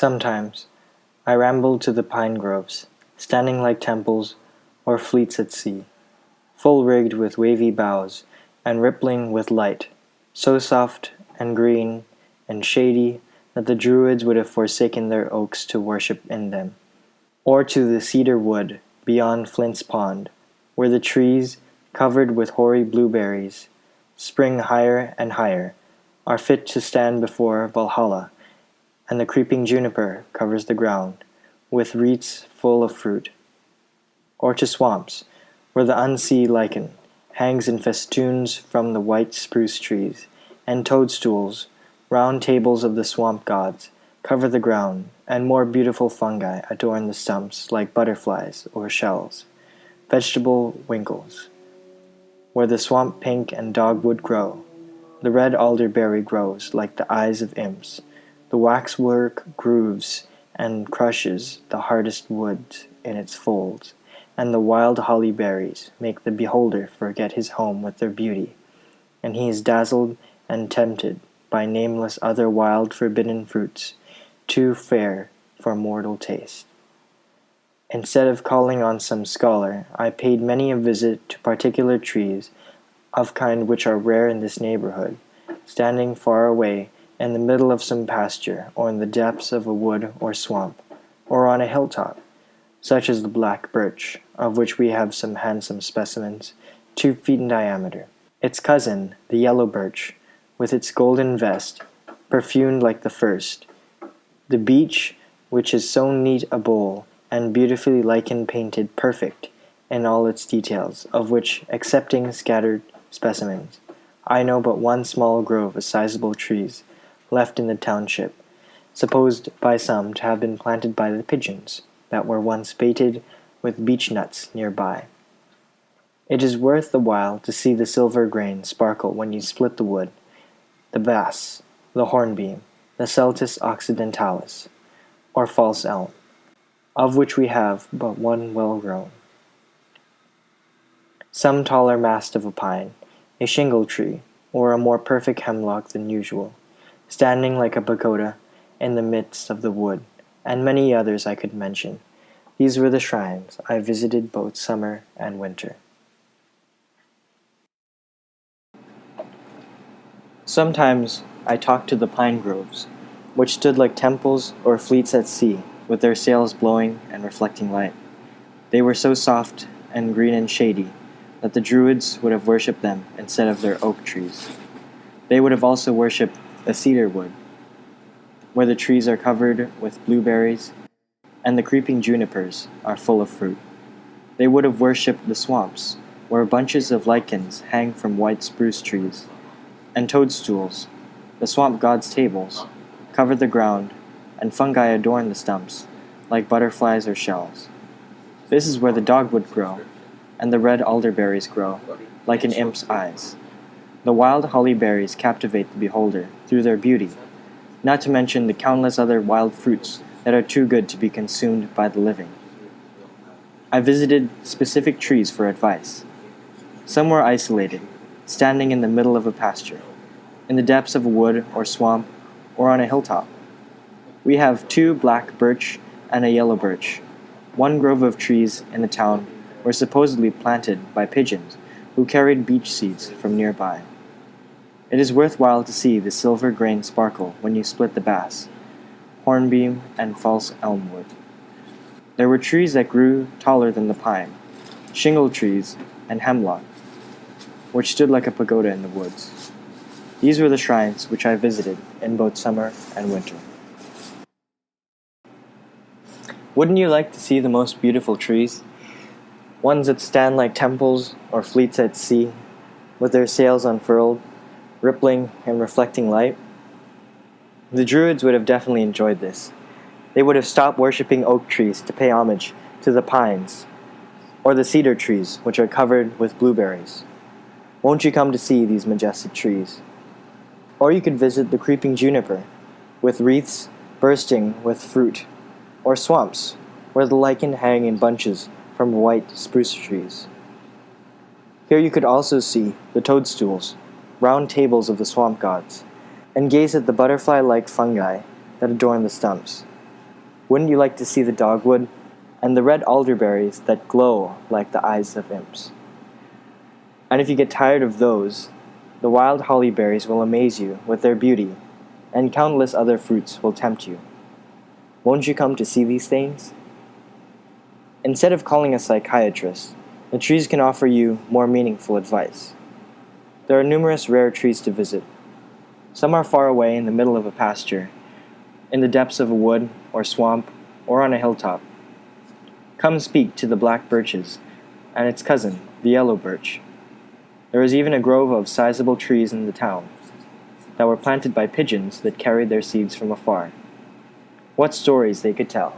Sometimes I ramble to the pine groves, standing like temples or fleets at sea, full rigged with wavy boughs and rippling with light, so soft and green and shady that the Druids would have forsaken their oaks to worship in them. Or to the cedar wood beyond Flint's Pond, where the trees, covered with hoary blueberries, spring higher and higher, are fit to stand before Valhalla, and the creeping juniper covers the ground with wreaths full of fruit. Or to swamps, where the unsea lichen hangs in festoons from the white spruce trees, and toadstools, round tables of the swamp gods, cover the ground, and more beautiful fungi adorn the stumps like butterflies or shells. Vegetable winkles, where the swamp pink and dogwood grow. The red alderberry grows like the eyes of imps. The waxwork grooves and crushes the hardest wood in its folds, and the wild holly berries make the beholder forget his home with their beauty, and he is dazzled and tempted by nameless other wild forbidden fruits, too fair for mortal taste. Instead of calling on some scholar, I paid many a visit to particular trees, of kind which are rare in this neighborhood, standing far away in the middle of some pasture, or in the depths of a wood or swamp, or on a hilltop, such as the black birch, of which we have some handsome specimens, 2 feet in diameter. Its cousin, the yellow birch, with its golden vest, perfumed like the first. The beech, which is so neat a bowl, and beautifully lichen painted perfect in all its details, of which, excepting scattered specimens, I know but one small grove of sizable trees left in the township, supposed by some to have been planted by the pigeons that were once baited with beech nuts near by. It is worth the while to see the silver grain sparkle when you split the wood, the bass, the hornbeam, the Celtis occidentalis, or false elm, of which we have but one well grown. Some taller mast of a pine, a shingle tree, or a more perfect hemlock than usual, standing like a pagoda in the midst of the wood, and many others I could mention. These were the shrines I visited both summer and winter. Sometimes I talked to the pine groves, which stood like temples or fleets at sea, with their sails blowing and reflecting light. They were so soft and green and shady that the Druids would have worshipped them instead of their oak trees. They would have also worshipped the cedar wood, where the trees are covered with blueberries, and the creeping junipers are full of fruit. They would have worshipped the swamps, where bunches of lichens hang from white spruce trees, and toadstools, the swamp god's tables, cover the ground, and fungi adorn the stumps, like butterflies or shells. This is where the dogwood grow, and the red alderberries grow, like an imp's eyes. The wild holly berries captivate the beholder through their beauty, not to mention the countless other wild fruits that are too good to be consumed by the living. I visited specific trees for advice. Some were isolated, standing in the middle of a pasture, in the depths of a wood or swamp, or on a hilltop. We have 2 black birch and a yellow birch. One grove of trees in the town were supposedly planted by pigeons who carried beech seeds from nearby. It is worthwhile to see the silver grain sparkle when you split the bass, hornbeam, and false elm wood. There were trees that grew taller than the pine, shingle trees, and hemlock, which stood like a pagoda in the woods. These were the shrines which I visited in both summer and winter. Wouldn't you like to see the most beautiful trees? Ones that stand like temples or fleets at sea, with their sails unfurled, rippling and reflecting light? The Druids would have definitely enjoyed this. They would have stopped worshipping oak trees to pay homage to the pines, or the cedar trees, which are covered with blueberries. Won't you come to see these majestic trees? Or you could visit the creeping juniper, with wreaths bursting with fruit, or swamps, where the lichen hang in bunches from white spruce trees. Here you could also see the toadstools, round tables of the swamp gods, and gaze at the butterfly-like fungi that adorn the stumps. Wouldn't you like to see the dogwood and the red alderberries that glow like the eyes of imps? And if you get tired of those, the wild holly berries will amaze you with their beauty, and countless other fruits will tempt you. Won't you come to see these things? Instead of calling a psychiatrist, the trees can offer you more meaningful advice. There are numerous rare trees to visit. Some are far away in the middle of a pasture, in the depths of a wood or swamp, or on a hilltop. Come speak to the black birches and its cousin, the yellow birch. There is even a grove of sizable trees in the town that were planted by pigeons that carried their seeds from afar. What stories they could tell!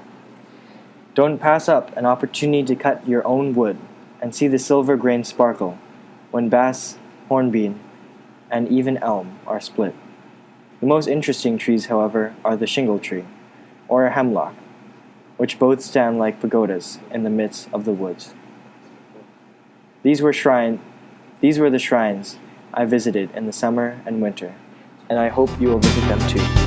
Don't pass up an opportunity to cut your own wood and see the silver grain sparkle when bass, hornbeam, and even elm are split. The most interesting trees, however, are the shingle tree, or a hemlock, which both stand like pagodas in the midst of the woods. These were the shrines I visited in the summer and winter, and I hope you will visit them too.